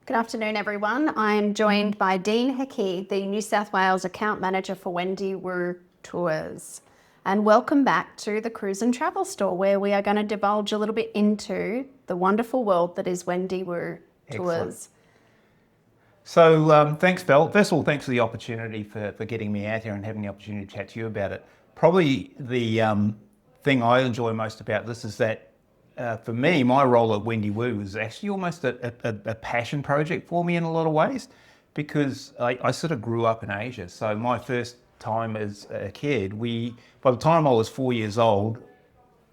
Good afternoon, everyone. I'm joined by Dean Heke, the New South Wales Account Manager for Wendy Tours. And welcome back to the Cruise and Travel Store, where we are going to divulge a little bit into the wonderful world that is Wendy Tours. Excellent. So thanks, Belle. First of all, thanks for the opportunity for getting me out here and having the opportunity to chat to you about it. Probably the thing I enjoy most about this is that for me, my role at Wendy Woo is actually almost a passion project for me in a lot of ways, because I sort of grew up in Asia. So my first time as a kid, by the time I was 4 years old,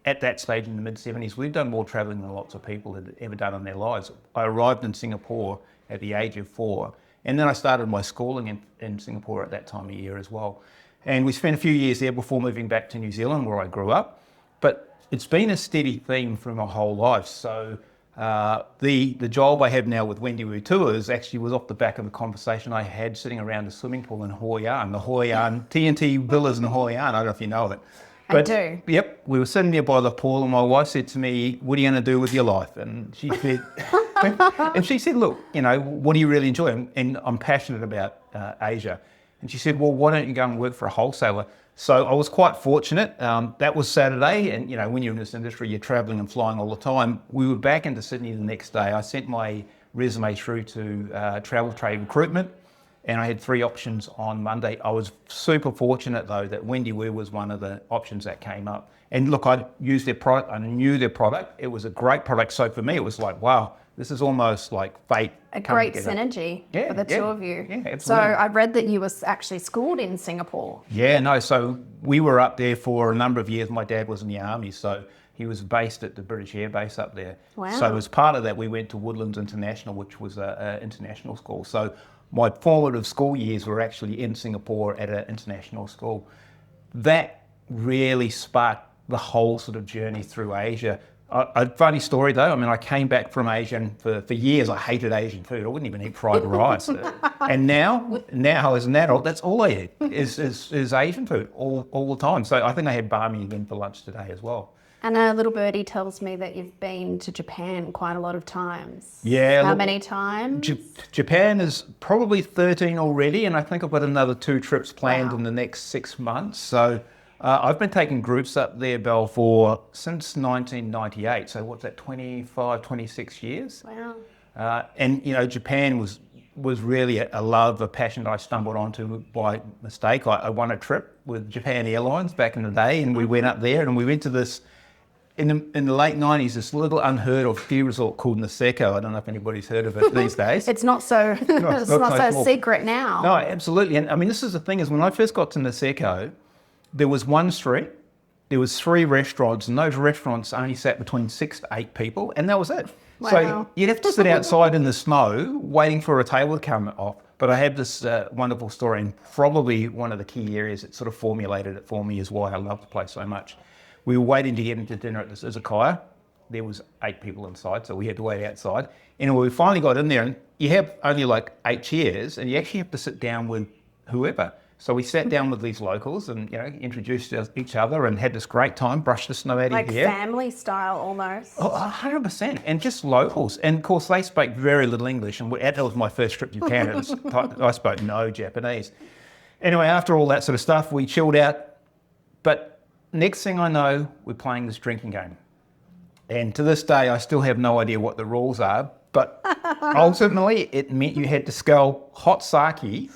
at that stage in the mid-70s, we'd done more travelling than lots of people had ever done in their lives. I arrived in Singapore at the age of 4, and then I started my schooling in Singapore at that time of year as well. And we spent a few years there before moving back to New Zealand, where I grew up. But it's been a steady theme through my whole life. So the job I have now with Wendy Woo Tours actually was off the back of a conversation I had sitting around a swimming pool in Hoi An, the Hoi An TNT Villas in Hoi An. I don't know if you know of it. But, I do. Yep, we were sitting there by the pool, and my wife said to me, "What are you going to do with your life?" And she said, "Look, what do you really enjoy?" And I'm passionate about Asia. And she said, "Well, why don't you go and work for a wholesaler?" So I was quite fortunate. That was Saturday, and when you're in this industry, you're travelling and flying all the time. We were back into Sydney the next day. I sent my resume through to Travel Trade Recruitment, and I had 3 options on Monday. I was super fortunate, though, that Wendy Woo was one of the options that came up. And look, I used their product. I knew their product. It was a great product. So for me, it was like, wow, this is almost like fate. A great synergy for the two of you. Yeah, absolutely. So I read that you were actually schooled in Singapore. Yeah, no. So we were up there for a number of years. My dad was in the army, so he was based at the British Air Base up there. Wow. So as part of that, we went to Woodlands International, which was an international school. So my formative school years were actually in Singapore at an international school. That really sparked the whole sort of journey through Asia. A funny story though, I came back from Asia, and for years I hated Asian food. I wouldn't even eat fried rice. And now as an adult, that's all I eat is Asian food all the time. So I think I had bami again for lunch today as well. And a little birdie tells me that you've been to Japan quite a lot of times. Yeah. How many times? Japan is probably 13 already, and I think I've got another 2 trips planned Wow. in the next 6 months. So I've been taking groups up there, Belle, since 1998. So what's that, 25, 26 years? Wow. And Japan was really a love, a passion that I stumbled onto by mistake. I won a trip with Japan Airlines back in the day, and we went up there, and we went to this, in the late 90s, this little unheard of ski resort called Niseko. I don't know if anybody's heard of it these days. It's not so it's not so secret now. No, absolutely. And this is the thing, is when I first got to Niseko, there was one street, there was 3 restaurants, and those restaurants only sat between 6 to 8 people, and that was it. Wow. So you'd have to sit outside in the snow waiting for a table to come off. But I have this wonderful story, and probably one of the key areas that sort of formulated it for me is why I love the place so much. We were waiting to get into dinner at this izakaya. There was 8 people inside, so we had to wait outside. Anyway, we finally got in there, and you have only like 8 chairs, and you actually have to sit down with whoever. So we sat down with these locals and introduced each other and had this great time, brushed the snow out of here. Like family style almost. Oh, 100%, and just locals. And of course they spoke very little English, and that was my first trip to Japan. I spoke no Japanese. Anyway, after all that sort of stuff, we chilled out. But next thing I know, we're playing this drinking game. And to this day, I still have no idea what the rules are. But ultimately, it meant you had to scull hot sake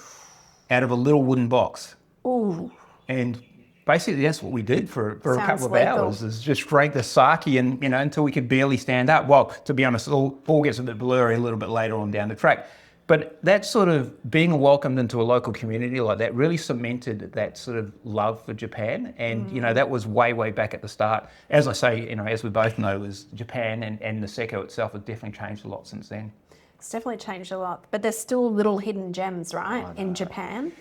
out of a little wooden box. Ooh. And basically that's what we did for a couple of lethal. hours, is just drank the sake and, until we could barely stand up. Well, to be honest, it all gets a bit blurry a little bit later on down the track. But that sort of being welcomed into a local community like that really cemented that sort of love for Japan. And, that was way, way back at the start. As I say, as we both know, is Japan and Niseko itself has definitely changed a lot since then. It's definitely changed a lot, but there's still little hidden gems, right, in Japan?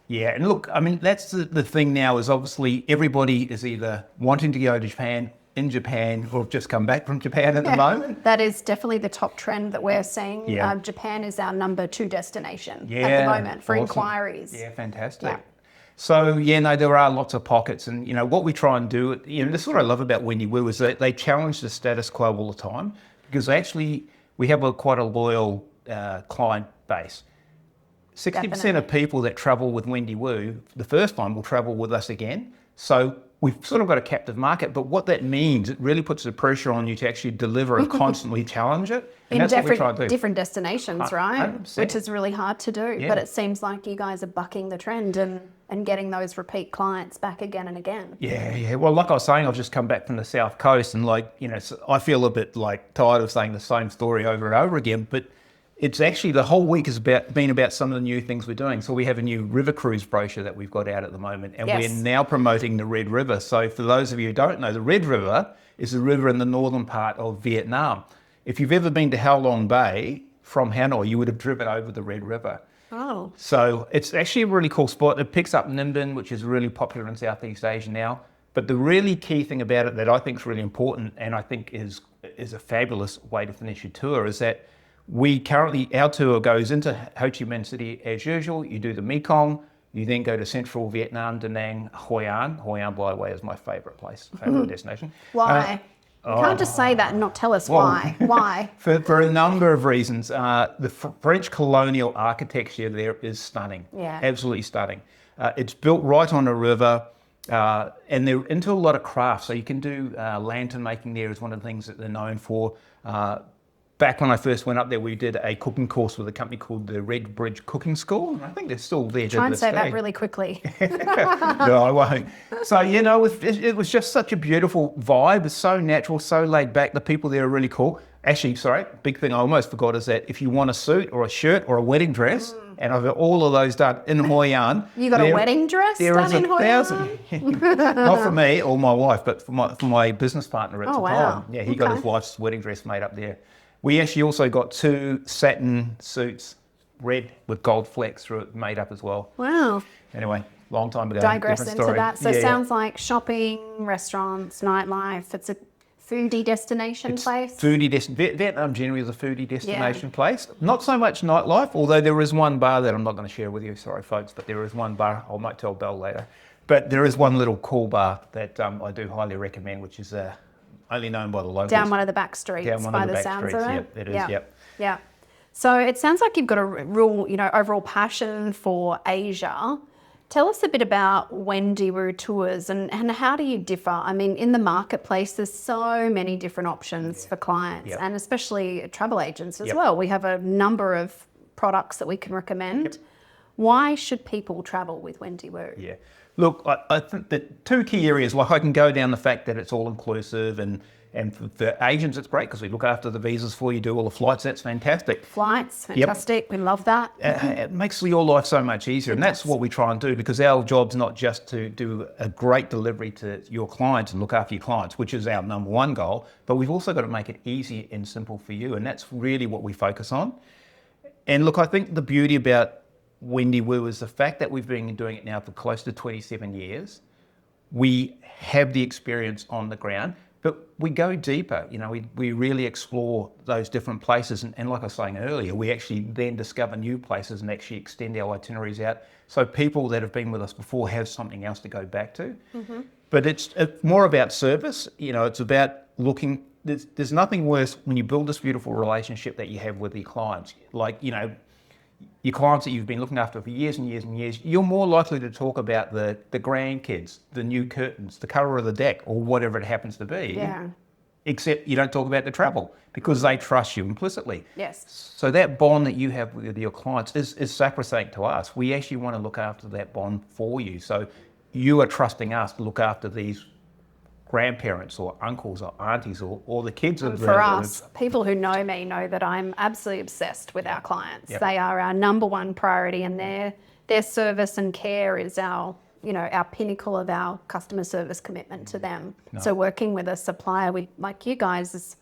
Yeah, and look, that's the thing now, is obviously everybody is either wanting to go to Japan, in Japan, or have just come back from Japan at the moment. That is definitely the top trend that we're seeing. Yeah. Japan is our number 2 destination at the moment for awesome. inquiries. Yeah, fantastic. Yeah. So, there are lots of pockets, and, what we try and do, this is what I love about Wendy Woo, is that they challenge the status quo all the time, because we have quite a loyal client base. 60% Definitely. of people that travel with Wendy Woo the first time will travel with us again. So we've sort of got a captive market, but what that means, it really puts the pressure on you to actually deliver and constantly challenge it. And In that's what we try to do. different destinations, right? 100%. Which is really hard to do. Yeah. But it seems like you guys are bucking the trend and getting those repeat clients back again and again. Yeah. Well, like I was saying, I've just come back from the South Coast and I feel a bit like tired of saying the same story over and over again, but it's actually the whole week has been about some of the new things we're doing. So we have a new river cruise brochure that we've got out at the moment, and Yes. we're now promoting the Red River. So for those of you who don't know, the Red River is a river in the northern part of Vietnam. If you've ever been to Ha Long Bay from Hanoi, you would have driven over the Red River. Oh. So it's actually a really cool spot. It picks up Nimbin, which is really popular in Southeast Asia now. But the really key thing about it that I think is really important, and I think is a fabulous way to finish your tour, is that our tour goes into Ho Chi Minh City as usual. You do the Mekong, you then go to central Vietnam, Da Nang, Hoi An. Hoi An, by the way, is my favourite destination. Why? You can't just say that and not tell us why. Why? For a number of reasons. The French colonial architecture there is stunning. Yeah. Absolutely stunning. It's built right on a river, and they're into a lot of crafts. So you can do lantern making there is one of the things that they're known for. Back when I first went up there, we did a cooking course with a company called the Red Bridge Cooking School. I think they're still there. Try and say that really quickly. No, I won't. So, it was just such a beautiful vibe. It's so natural, so laid back. The people there are really cool. Actually, sorry, big thing I almost forgot is that if you want a suit or a shirt or a wedding dress, and I've got all of those done in Hoi An. You got a wedding dress done in Hoi An? Not for me or my wife, but for my business partner at the time. Wow. Yeah, he got his wife's wedding dress made up there. We actually also got 2 satin suits, red with gold flecks through it, made up as well. Wow. Anyway, long time ago. Digress different into story. that. So it sounds like shopping, restaurants, nightlife. It's a foodie destination place. Vietnam generally is a foodie destination place. Not so much nightlife, although there is one bar that I'm not going to share with you. Sorry, folks, but there is one bar. I might tell Belle later. But there is one little cool bar that I do highly recommend, which is only known by the locals. Down one of the back streets by the sounds of it. Yep, it is, yep. Yeah. So it sounds like you've got a real, overall passion for Asia. Tell us a bit about Wendy Woo Tours and how do you differ? I mean, in the marketplace, there's so many different options for clients and especially travel agents as well. We have a number of products that we can recommend. Why should people travel with Wendy Woo? Yeah. Look, I think that 2 key areas, like I can go down the fact that it's all inclusive and for agents it's great because we look after the visas for you, do all the flights, that's fantastic. Flights, fantastic, we love that. It makes your life so much easier and that's what we try and do because our job's not just to do a great delivery to your clients and look after your clients, which is our number 1 goal, but we've also got to make it easy and simple for you and that's really what we focus on. And look, I think the beauty about Wendy Woo is the fact that we've been doing it now for close to 27 years. We have the experience on the ground, but we go deeper. We really explore those different places. And like I was saying earlier, we actually then discover new places and actually extend our itineraries out. So people that have been with us before have something else to go back to. Mm-hmm. But it's more about service. It's about looking, there's nothing worse when you build this beautiful relationship that you have with your clients. Your clients that you've been looking after for years and years and years, you're more likely to talk about the grandkids, the new curtains, the colour of the deck, or whatever it happens to be. Yeah. Except you don't talk about the travel because they trust you implicitly. Yes. So that bond that you have with your clients is sacrosanct to us. We actually want to look after that bond for you. So you are trusting us to look after these grandparents or uncles or aunties or the kids of For us, people who know me know that I'm absolutely obsessed with our clients. Yep. They are our number 1 priority and their service and care is our pinnacle of our customer service commitment to them. No. So working with a supplier like you guys is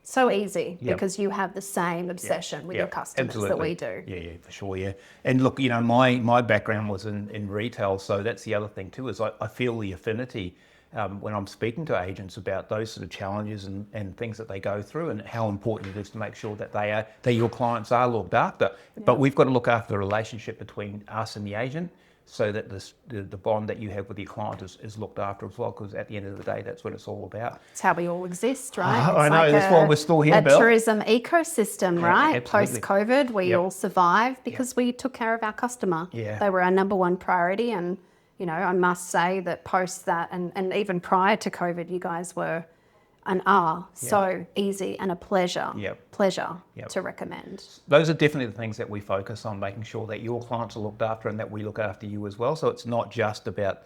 so easy because you have the same obsession with your customers that we do. Yeah, for sure, yeah. And look, my background was in retail, so that's the other thing too, is I feel the affinity when I'm speaking to agents about those sort of challenges and things that they go through and how important it is to make sure that your clients are looked after. Yeah. But we've got to look after the relationship between us and the agent. so that the bond that you have with your client is looked after as well, because at the end of the day, that's what it's all about. It's how we all exist, right? I know, that's why we're still here, a Bill. tourism ecosystem, right? Absolutely. Post-COVID, we Yep. all survived because we took care of our customer. Yeah. They were our number one priority. And, you know, I must say that post that and even prior to COVID, you guys were and are so easy and a pleasure, to recommend. Those are definitely the things that we focus on, making sure that your clients are looked after and that we look after you as well. So it's not just about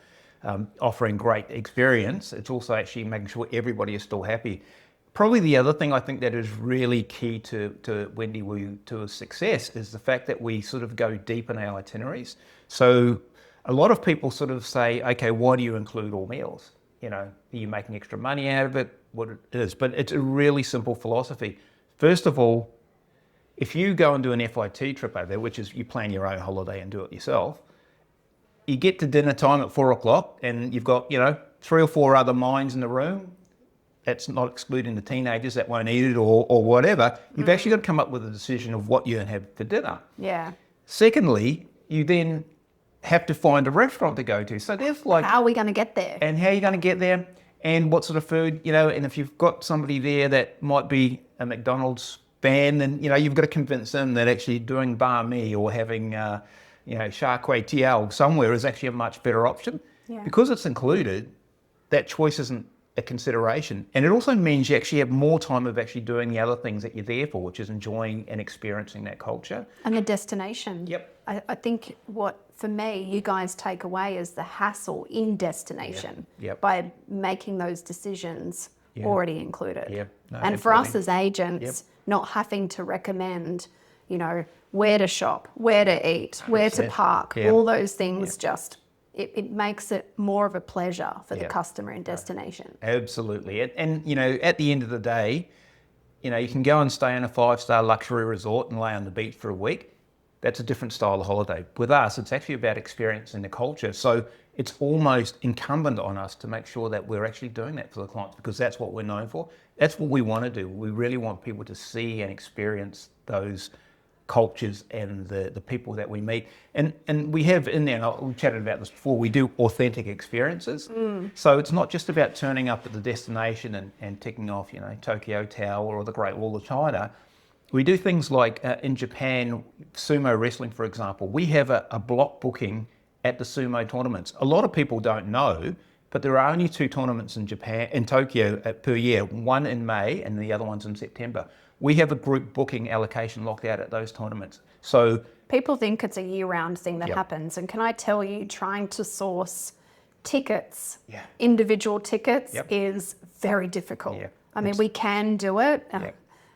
offering great experience, it's also actually making sure everybody is still happy. Probably the other thing I think that is really key to Wendy to a success is the fact that we sort of go deep in our itineraries. So a lot of people sort of say, okay, why do you include all meals? You know, are you making extra money out of it? What it is, but it's a really simple philosophy. First of all, if you go and do an FIT trip over there, which is you plan your own holiday and do it yourself, you get to dinner time at 4 o'clock and you've got, you know, 3 or 4 other minds in the room. That's not excluding the teenagers that won't eat it or whatever. You've actually got to come up with a decision of what you're going to have for dinner. Yeah. Secondly, you then have to find a restaurant to go to. So there's like... How are we going to get there? And how are you going to get there? And what sort of food, you know, and if you've got somebody there that might be a McDonald's fan, then, you know, you've got to convince them that actually doing banh mi or having, you know, char kway teow somewhere is actually a much better option. Yeah. Because it's included, that choice isn't a consideration. And it also means you actually have more time of actually doing the other things that you're there for, which is enjoying and experiencing that culture. And the destination. Yep. I think what, for me, you guys take away is the hassle in destination by making those decisions already included. Yeah. No, and for us as agents, not having to recommend, you know, where to shop, where to eat, where to park, all those things just... It makes it more of a pleasure for the customer in destination. Absolutely. And, you know, at the end of the day, you know, you can go and stay in a 5-star luxury resort and lay on the beach for a week. That's a different style of holiday. With us, it's actually about experiencing the culture. So it's almost incumbent on us to make sure that we're actually doing that for the clients, because that's what we're known for. That's what we want to do. We really want people to see and experience those cultures and the people that we meet. And we have in there, and we chatted about this before, we do authentic experiences. So it's not just about turning up at the destination and ticking off, you know, Tokyo Tower or the Great Wall of China. We do things like in Japan, sumo wrestling, for example. We have a block booking at the sumo tournaments. A lot of people don't know, but there are only 2 tournaments in Japan, in Tokyo per year, one in May and the other one's in September. We have a group booking allocation locked out at those tournaments. So people think it's a year-round thing that happens. And can I tell you, trying to source tickets, individual tickets, is very difficult. I mean, we can do it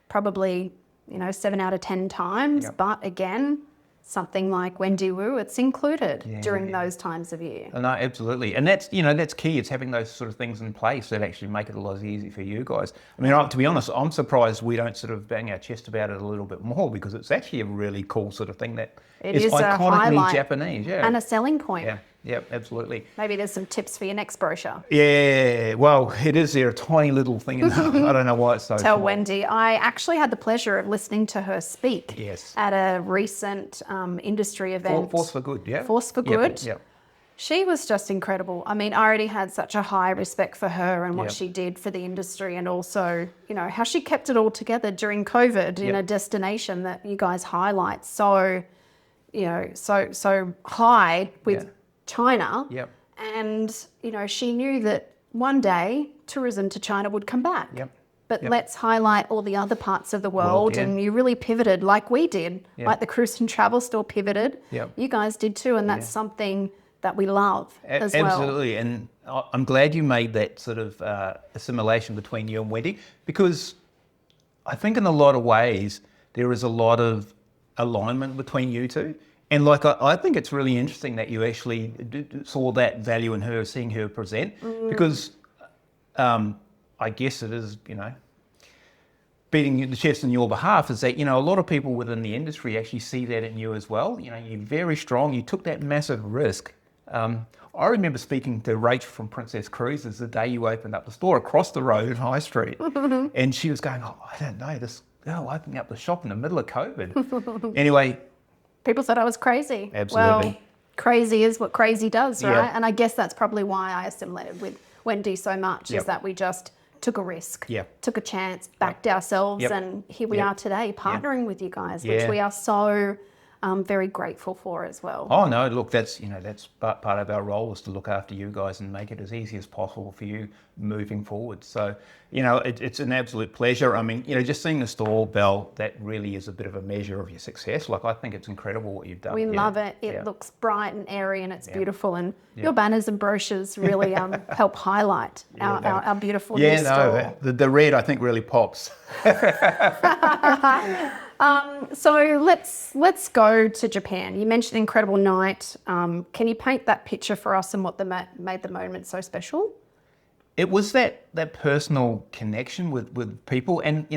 probably, you know, 7 out of 10 times, but again, something like Wendy Wu, it's included during those times of year. No, absolutely. And that's, you know, that's key. It's having those sort of things in place that actually make it a lot easier for you guys. I mean, to be honest, I'm surprised we don't sort of bang our chest about it a little bit more, because it's actually a really cool sort of thing that is iconically Japanese. And a selling point. Yeah, absolutely. Maybe there's some tips for your next brochure. Yeah, well, it is there, a tiny little thing. I don't know why it's so Tell small. Wendy, I actually had the pleasure of listening to her speak at a recent industry event. Force for Good, yeah. Force for Good. Yep. She was just incredible. I mean, I already had such a high respect for her and what she did for the industry, and also, you know, how she kept it all together during COVID in a destination that you guys highlight so, you know, so high with China. And, you know, she knew that one day tourism to China would come back. But let's highlight all the other parts of the world. And you really pivoted like we did, like the Cruise and Travel Store pivoted. You guys did too, and that's something that we love as well. Absolutely, and I'm glad you made that sort of assimilation between you and Wendy, because I think in a lot of ways there is a lot of alignment between you two. And like, I think it's really interesting that you actually saw that value in her, seeing her present, because I guess it is, you know, beating the chest on your behalf is that, you know, a lot of people within the industry actually see that in you as well. You know, you're very strong. You took that massive risk. I remember speaking to Rachel from Princess Cruises the day you opened up the store across the road at High Street. And she was going, oh, I don't know, this girl opening up the shop in the middle of COVID. Anyway. People said I was crazy. Absolutely. Well, Crazy is what crazy does, right? Yeah. And I guess that's probably why I assimilated with Wendy so much, Yep. is that we just took a risk, Yep. took a chance, backed ourselves, Yep. and here we Yep. are today partnering with you guys, which Yeah. we are so very grateful for as well. Oh no, look, that's part of our role is to look after you guys and make it as easy as possible for you moving forward. So, it's an absolute pleasure. I mean, just seeing the store, Belle, that really is a bit of a measure of your success. Like, I think it's incredible what you've done. We Yeah. love it. It Yeah. looks bright and airy and it's Yeah. beautiful. And Yeah. your banners and brochures really help highlight our beautiful new store. The red I think really pops. So let's go to Japan. You mentioned incredible night. Can you paint that picture for us and what made the moment so special? It was that personal connection with people, and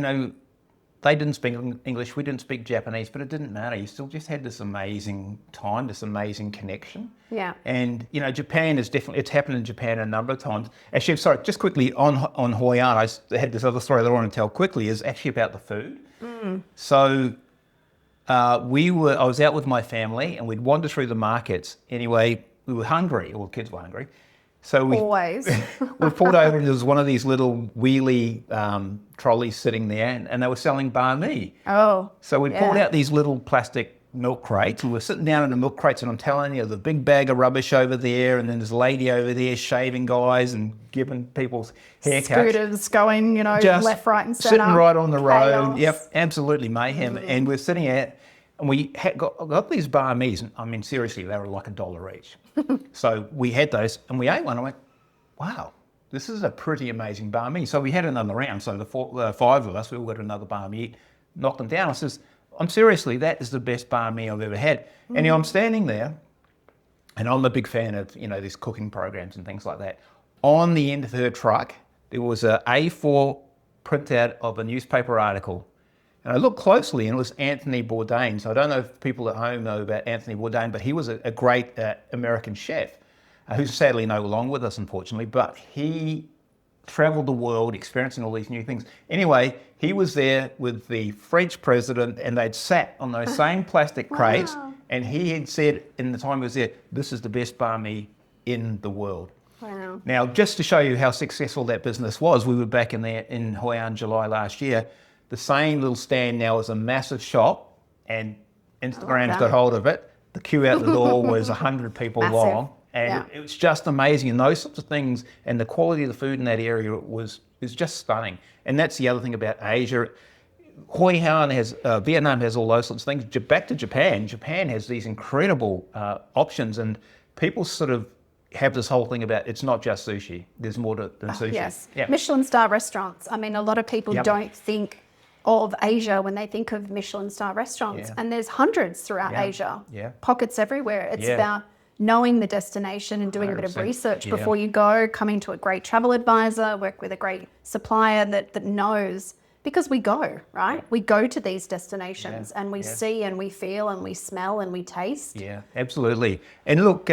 they didn't speak English, we didn't speak Japanese, but it didn't matter. You still just had this amazing time, this amazing connection. Yeah. And Japan is definitely, it's happened in Japan a number of times. Actually, sorry, just quickly on Hoi An, I had this other story that I want to tell quickly, is actually about the food. So I was out with my family and we'd wander through the markets. Anyway, we were hungry, or kids were hungry. So we Always. we pulled over and there was one of these little wheelie trolleys sitting there, and they were selling banh mi. Oh. So we pulled yeah. out these little plastic milk crates, and we're sitting down in the milk crates, and I'm telling you, the big bag of rubbish over there, and then there's a lady over there shaving guys and giving people's haircuts. Scooters going, Just left, right, and centre. sitting right on the road. Chaos. Yep, absolutely mayhem. And we're sitting out, and we got these banh mi's. I mean, seriously, they were like $1 each. So we had those, and we ate one. I went, wow, this is a pretty amazing banh mi. So we had another round. So the five of us, we all got another banh mi, knocked them down. I says, I'm seriously, that is the best banh mi I've ever had. And I'm standing there, and I'm a big fan of these cooking programs and things like that. On the end of her truck, there was a A4 printout of a newspaper article. And I looked closely, and it was Anthony Bourdain. So I don't know if people at home know about Anthony Bourdain, but he was a great American chef who's sadly no longer with us, unfortunately. But he traveled the world, experiencing all these new things. Anyway, he was there with the French president, and they'd sat on those same plastic crates. Wow. And he had said, in the time he was there, this is the best banh mi in the world. Wow. Now, just to show you how successful that business was, we were back in Hoi An July last year. The same little stand now is a massive shop, and Instagram's got hold of it. The queue out the door was 100 people Massive. long, and it was just amazing. And those sorts of things, and the quality of the food in that area is just stunning. And that's the other thing about Asia. Hoi An has, Vietnam has all those sorts of things. Back to Japan, Japan has these incredible options, and people sort of have this whole thing about it's not just sushi. There's more than sushi. Yes. Yeah. Michelin star restaurants. I mean, a lot of people Yep. don't think of Asia when they think of Michelin star restaurants. Yeah. And there's hundreds throughout Yeah. Asia. Yeah. Pockets everywhere. It's Yeah. about knowing the destination and doing a bit of 100%. research Yeah. before you go, coming to a great travel advisor, work with a great supplier that knows, because we go, right? We go to these destinations and we see and we feel and we smell and we taste. Yeah, absolutely. And look,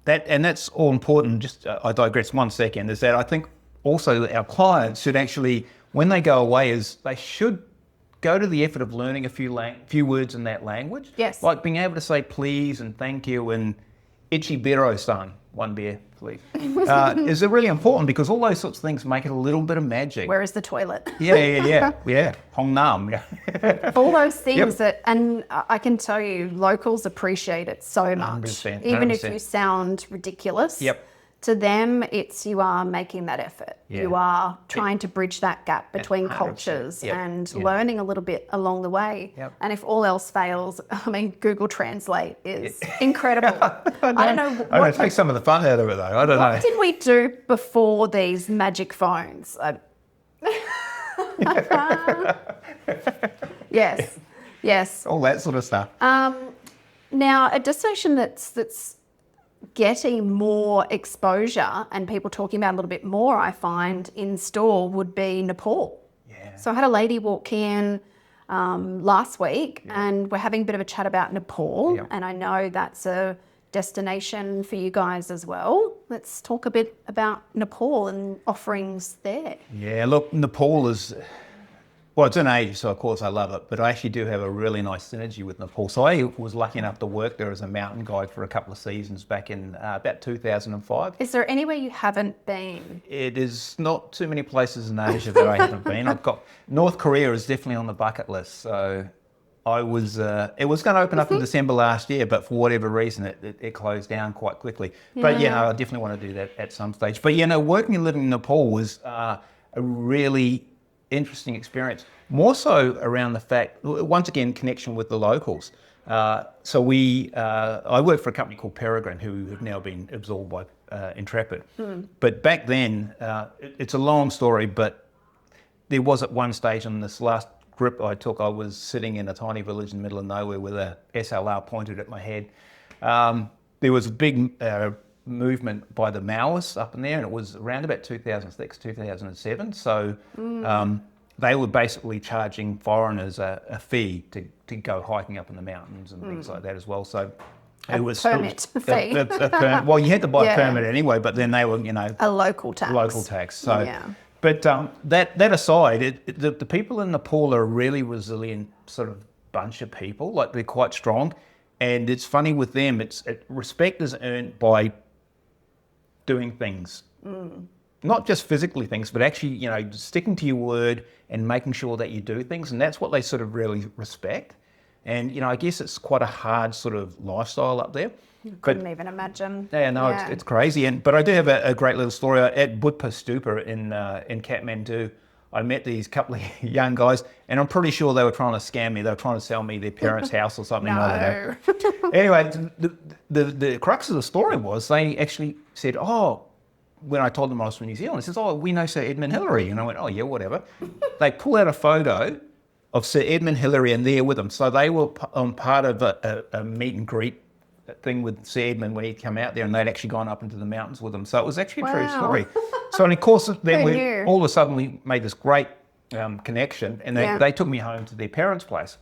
that's all important. Just I digress 1 second. Is that I think also our clients should actually, when they go away, they should go to the effort of learning a few words in that language. Yes. Like being able to say please and thank you and Ichibiro-san, 1 beer, please, is really important, because all those sorts of things make it a little bit of magic. Where is the toilet? Yeah. Hong Nam. Yeah. All those things Yep. and I can tell you, locals appreciate it so much. 100%, Even if 100%. you sound ridiculous. Yep. To them, you are making that effort. Yeah. You are trying to bridge that gap between 100%. cultures Yep. and Yeah. learning a little bit along the way. Yep. And if all else fails, I mean, Google Translate is incredible. I don't know. I don't take some of the fun out of it, though. I don't know. What did we do before these magic phones? Yes. All that sort of stuff. Now, a destination that's getting more exposure and people talking about a little bit more, I find, in store would be Nepal. Yeah. So I had a lady walk in last week and we're having a bit of a chat about Nepal. Yeah. And I know that's a destination for you guys as well. Let's talk a bit about Nepal and offerings there. Yeah, look, Nepal is Well, it's in Asia, so of course I love it, but I actually do have a really nice synergy with Nepal. So I was lucky enough to work there as a mountain guide for a couple of seasons back in about 2005. Is there anywhere you haven't been? It is not too many places in Asia that I haven't been. I've got North Korea is definitely on the bucket list. So I was, it was going to open up in December last year, but for whatever reason, it closed down quite quickly. But I definitely want to do that at some stage. But working and living in Nepal was a really interesting experience. More so around the fact, once again, connection with the locals. So I worked for a company called Peregrine, who have now been absorbed by Intrepid. But back then, it's a long story, but there was at one stage on this last grip I took, I was sitting in a tiny village in the middle of nowhere with a SLR pointed at my head. There was a big movement by the Maoists up in there, and it was around about 2006, 2007. So they were basically charging foreigners a fee to go hiking up in the mountains and things like that as well. So it was permit fee. Well, you had to buy a permit anyway, but then they were, a local tax. Local tax. So, but that aside, the people in Nepal are a really resilient sort of bunch of people. Like, they're quite strong, and it's funny with them. Respect is earned by doing things, not just physically things, but actually, sticking to your word and making sure that you do things, and that's what they sort of really respect. And I guess it's quite a hard sort of lifestyle up there. Couldn't even imagine. It's crazy. But I do have a great little story at Buddha Stupa in Kathmandu. I met these couple of young guys, and I'm pretty sure they were trying to scam me. They were trying to sell me their parents' house or something. I don't know. Anyway, the crux of the story was they actually said, when I told them I was from New Zealand, they said, we know Sir Edmund Hillary. And I went, yeah, whatever. They pull out a photo of Sir Edmund Hillary and there with them. So they were part of a meet and greet thing with Sir Edmund when he'd come out there, and they'd actually gone up into the mountains with him. So it was actually a true story. So, and of course, then all of a sudden we made this great connection, and they took me home to their parents' place.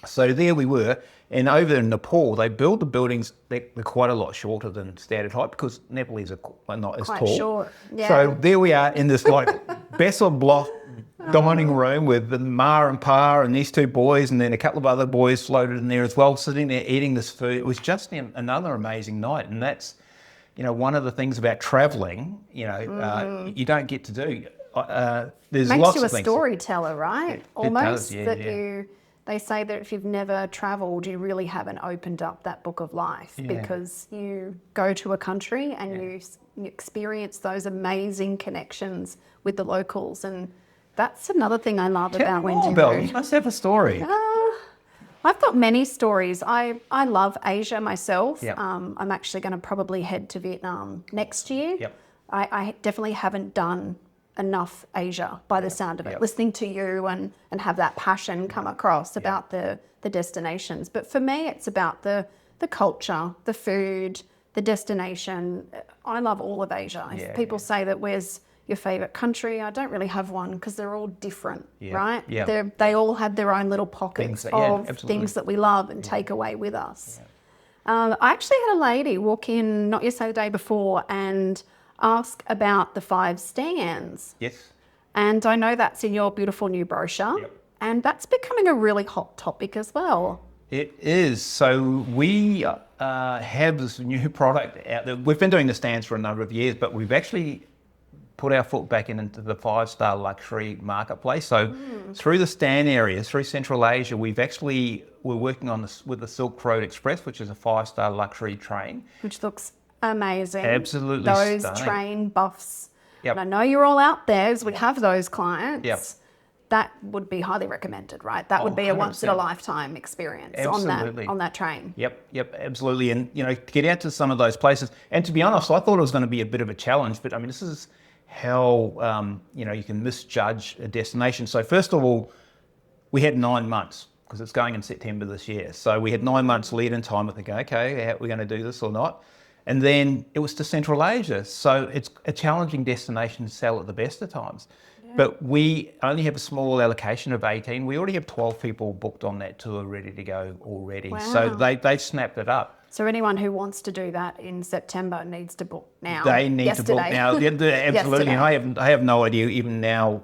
So there we were, and over in Nepal, they build the buildings, they're quite a lot shorter than standard height because Nepalese are not as quite tall. Short. Yeah. So there we are in this Bessel block dining room with the Ma and Pa and these two boys, and then a couple of other boys floated in there as well, sitting there eating this food. It was just another amazing night, and that's, one of the things about travelling, you don't get to do. There's Makes lots you of things. A storyteller, right? Almost it does, that they say that if you've never travelled, you really haven't opened up that book of life because you go to a country and you experience those amazing connections with the locals, and that's another thing I love about Wendy. You must have a story. I've got many stories. I love Asia myself. I'm actually going to probably head to Vietnam next year. I definitely haven't done enough Asia by the sound of it. Listening to you and have that passion come across about the destinations. But for me, it's about the culture, the food, the destination. I love all of Asia. If people say that where's your favourite country, I don't really have one because they're all different, right? They all have their own little pockets of things that we love and take away with us. I actually had a lady walk in, not yesterday, the day before, and ask about the 5 stands. Yes. And I know that's in your beautiful new brochure. And that's becoming a really hot topic as well. It is. So we have this new product out there. We've been doing the stands for a number of years, but we've actually put our foot back into the 5-star luxury marketplace. So through the stand areas, through Central Asia, we're working on this with the Silk Road Express, which is a 5-star luxury train. Which looks amazing. Absolutely those stunning. Train buffs. And I know you're all out there as we have those clients. That would be highly recommended, right? That would be a 100%. once in a lifetime experience on that train. Yep, absolutely. And to get out to some of those places, and to be honest, I thought it was going to be a bit of a challenge, but I mean, this is how you can misjudge a destination. So first of all, we had 9 months because it's going in September this year. So we had 9 months lead in time with thinking, okay, how are we going to do this or not? And then it was to Central Asia. So it's a challenging destination to sell at the best of times. But we only have a small allocation of 18. We already have 12 people booked on that tour ready to go already. Wow. So they've snapped it up. So anyone who wants to do that in September needs to book now. They need to book now. Yeah, absolutely. And I have no idea even now,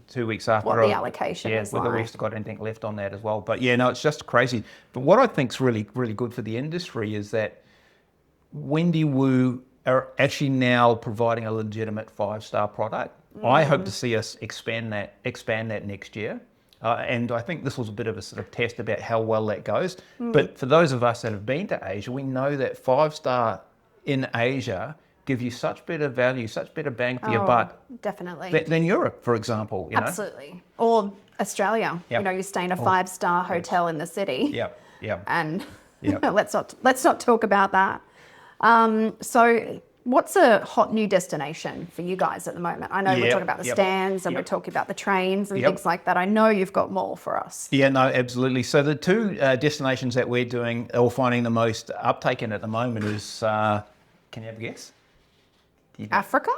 2 weeks after. What the allocation is whether like. we've got anything left on that as well. But yeah, no, it's just crazy. But what I think's really, really good for the industry is that Wendy Woo are actually now providing a legitimate 5-star product. I hope to see us expand that next year. And I think this was a bit of a sort of test about how well that goes. But for those of us that have been to Asia, we know that 5-star in Asia give you such better value, such better bang for your buck. Definitely. Than Europe, for example. Absolutely. Or Australia. Yep. You stay in a 5-star hotel in the city. Yep. And Yep. let's not talk about that. So what's a hot new destination for you guys at the moment? I know we're talking about the stands and we're talking about the trains and things like that. I know you've got more for us. Yeah, no, absolutely. So the two destinations that we're doing or finding the most uptake in at the moment is, can you have a guess? Africa?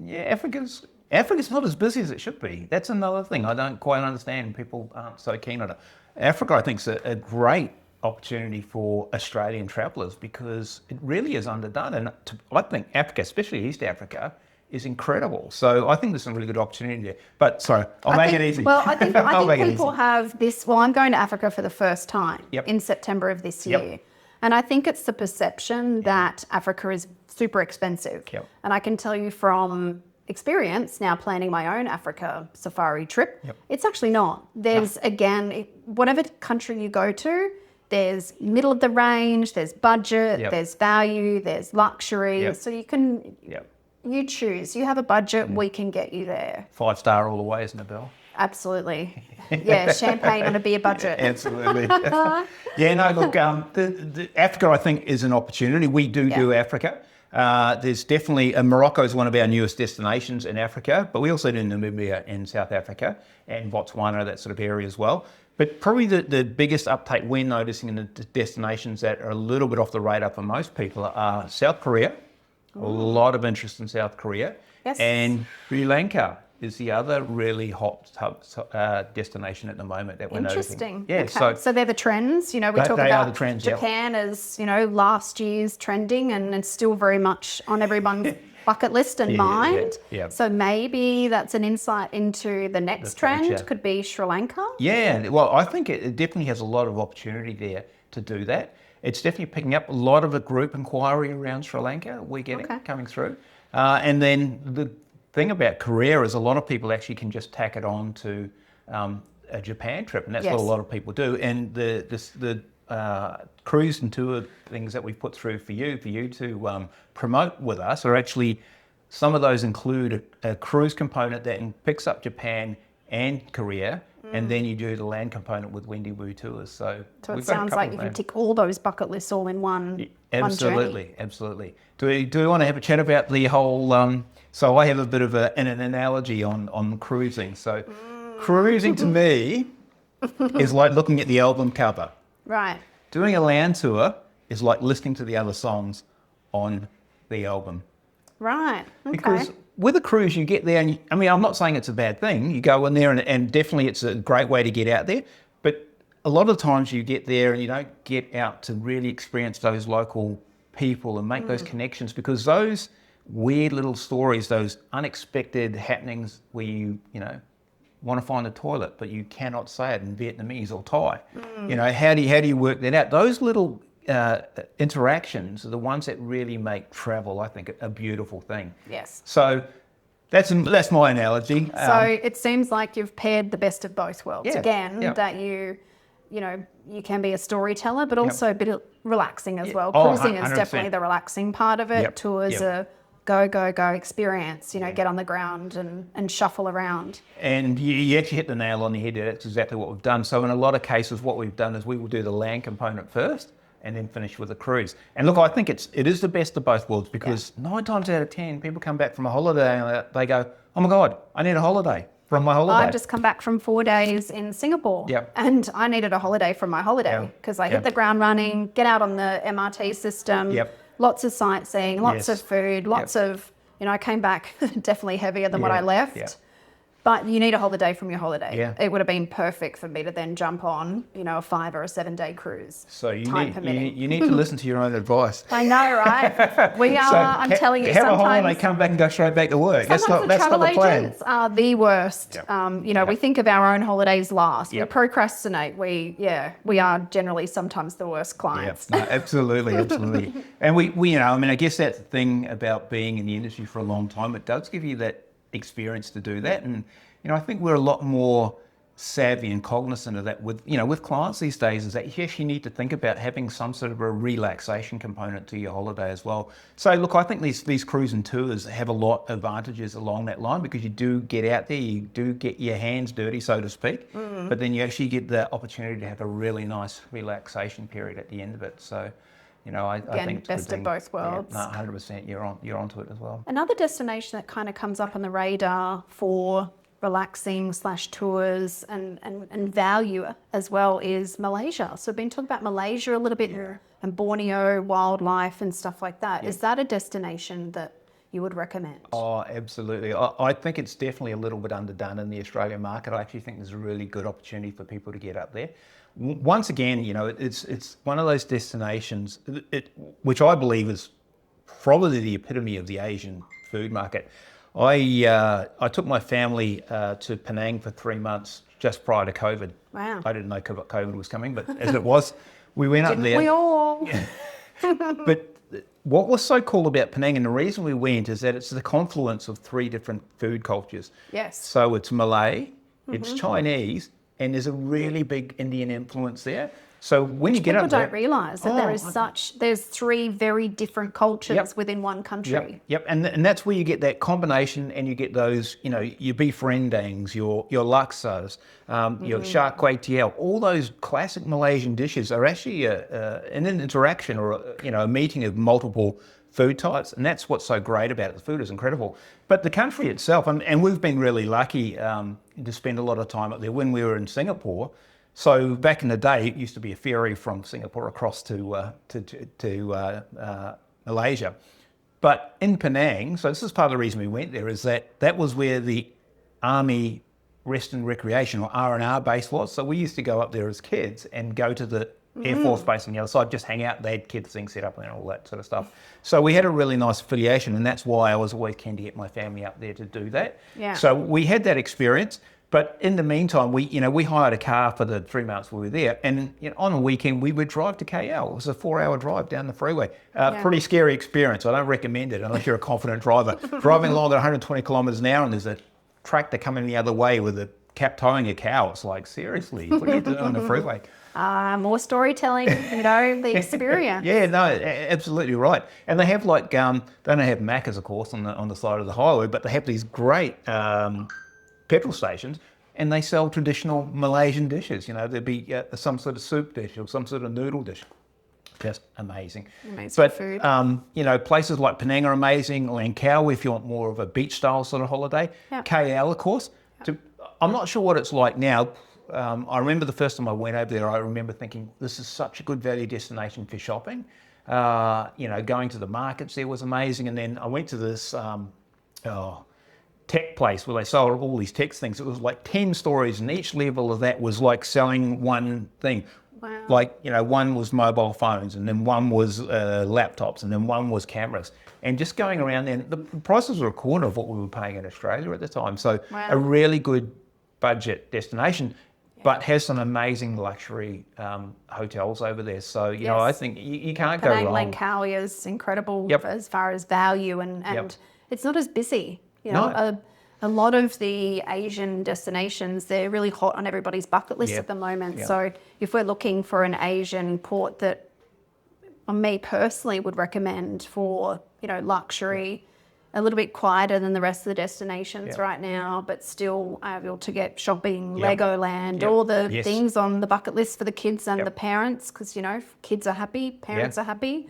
Yeah, Africa's not as busy as it should be. That's another thing I don't quite understand. People aren't so keen on it. Africa, I think, is a great opportunity for Australian travellers because it really is underdone. And I think Africa, especially East Africa, is incredible. So I think there's some really good opportunity there. But sorry, I'll make it easy. Well, I think people have this. Well, I'm going to Africa for the first time in September of this year. And I think it's the perception that Africa is super expensive. And I can tell you from experience now planning my own Africa safari trip, it's actually not. There's, again, whatever country you go to, there's middle of the range, there's budget, there's value, there's luxury. So you can, you choose. You have a budget, we can get you there. 5-star all the way, isn't it, Bill? Absolutely. Yeah, champagne on a beer budget. Absolutely. Yeah, no, look, the Africa, I think, is an opportunity. We do Africa. There's definitely, Morocco is one of our newest destinations in Africa, but we also do Namibia and South Africa and Botswana, that sort of area as well. But probably the biggest uptake we're noticing in the destinations that are a little bit off the radar for most people are South Korea. A lot of interest in South Korea. Yes. And Sri Lanka is the other really hot destination at the moment that we're noticing. Interesting. Yeah, okay. So they're the trends. We talk they about are the trends, Japan as, last year's trending and it's still very much on everyone's bucket list and mind. So maybe that's an insight into the next trend, could be Sri Lanka. Yeah, well, I think it definitely has a lot of opportunity there to do that. It's definitely picking up a lot of a group inquiry around Sri Lanka we're getting coming through. And then the thing about Korea is a lot of people actually can just tack it on to a Japan trip, and that's what a lot of people do. And the cruise and tour things that we put through for you to promote with us are actually, some of those include a cruise component that picks up Japan and Korea, and then you do the land component with Wendy Woo Tours. So it sounds like you can tick all those bucket lists all in one Absolutely. Do we want to have a chat about the whole, so I have a bit of an analogy on cruising. So cruising to me is like looking at the album cover. Right. Doing a land tour is like listening to the other songs on the album. Right. Okay. Because with a cruise, you get there, and I'm not saying it's a bad thing. You go in there, and definitely it's a great way to get out there. But a lot of times you get there and you don't get out to really experience those local people and make those connections, because those weird little stories, those unexpected happenings where you want to find a toilet, but you cannot say it in Vietnamese or Thai. How do you work that out? Those little interactions are the ones that really make travel, I think, a beautiful thing. Yes. So that's my analogy. So it seems like you've paired the best of both worlds. That you can be a storyteller, but also a bit relaxing as well. Cruising is 100%. Definitely the relaxing part of it. Tours are go experience, get on the ground and shuffle around. And you actually hit the nail on the head. That's exactly what we've done. So in a lot of cases, what we've done is we will do the land component first and then finish with a cruise. And look, I think it is the best of both worlds, because 9 times out of 10, people come back from a holiday and they go, oh my God, I need a holiday from my holiday. I've just come back from 4 days in Singapore and I needed a holiday from my holiday because I hit the ground running, get out on the MRT system, lots of sightseeing, lots of food, lots of, I came back definitely heavier than what I left. But you need a holiday from your holiday. Yeah. It would have been perfect for me to then jump on, a 5 or a 7 day cruise. So you time need permitting. you need to listen to your own advice. I know, right? We are. So I'm telling you, have a holiday, sometimes. come back and go straight back to work. That's Sometimes not the the plan. agents are the worst. Yep. We think of our own holidays last. Yep. We procrastinate. We are generally sometimes the worst clients. Yeah, no, absolutely. And we I guess that's the thing about being in the industry for a long time. It does give you that experience to do that. And, I think we're a lot more savvy and cognizant of that with clients these days, is that you actually need to think about having some sort of a relaxation component to your holiday as well. So look, I think these cruise and tours have a lot of advantages along that line, because you do get out there, you do get your hands dirty, so to speak, but then you actually get the opportunity to have a really nice relaxation period at the end of it. So, I think it's best of both worlds. Yeah, no, 100%. You're onto it as well. Another destination that kind of comes up on the radar for relaxing / tours and value as well is Malaysia. So we've been talking about Malaysia a little bit, and Borneo, wildlife and stuff like that. Is that a destination that you would recommend? Oh, absolutely. I think it's definitely a little bit underdone in the Australian market. I actually think there's a really good opportunity for people to get up there. Once again, it's one of those destinations which I believe is probably the epitome of the Asian food market. I took my family to Penang for 3 months just prior to COVID. Wow. I didn't know COVID was coming, but as it was, we went up there. We all? But what was so cool about Penang, and the reason we went, is that it's the confluence of 3 different food cultures. Yes. So it's Malay, it's Chinese, and there's a really big Indian influence there. So when you get up there, people don't realise that there's 3 very different cultures within one country. Yep. And that's where you get that combination, and you get those, your beef rendangs, your laksas, your shark kway teow. All those classic Malaysian dishes are actually an interaction, or a meeting of multiple food types, and that's what's so great about it. The food is incredible, but the country itself, and we've been really lucky to spend a lot of time up there when we were in Singapore. So back in the day, it used to be a ferry from Singapore across to Malaysia. But in Penang, so this is part of the reason we went there, is that was where the Army Rest and Recreation, or R&R base was. So we used to go up there as kids and go to the Air Force base on the other side, just hang out. They had kids things set up and all that sort of stuff. So we had a really nice affiliation, and that's why I was always keen to get my family up there to do that. Yeah. So we had that experience. But in the meantime, we hired a car for the 3 months we were there, and on a weekend we would drive to KL. It was a 4-hour drive down the freeway. Pretty scary experience. I don't recommend it unless you're a confident driver. Driving along at 120 kilometres an hour, and there's a tractor coming the other way with a cap towing a cow. It's like, seriously, what are you doing on the freeway? More storytelling, the experience. Yeah, no, absolutely right. And they have they don't have Maccas, of course, on the side of the highway, but they have these great petrol stations, and they sell traditional Malaysian dishes. There'd be some sort of soup dish or some sort of noodle dish. Just amazing. But food. Places like Penang are amazing. Lanka, if you want more of a beach style sort of holiday. Yep. KL, of course. I'm not sure what it's like now. I remember the first time I went over there, I remember thinking, this is such a good value destination for shopping. Going to the markets there was amazing. And then I went to this tech place where they sold all these tech things. It was like 10 stories, and each level of that was like selling one thing. Wow. One was mobile phones, and then one was laptops, and then one was cameras. And just going around there, the prices were a quarter of what we were paying in Australia at the time. So a really good budget destination, but has some amazing luxury hotels over there. So, I think you can't go wrong. Penang Langkawi is incredible as far as value, and it's not as busy. A lot of the Asian destinations, they're really hot on everybody's bucket list at the moment. So if we're looking for an Asian port that me personally would recommend for, luxury, a little bit quieter than the rest of the destinations right now, but still able to get shopping, Legoland, all the things on the bucket list for the kids and the parents, because, kids are happy, parents are happy.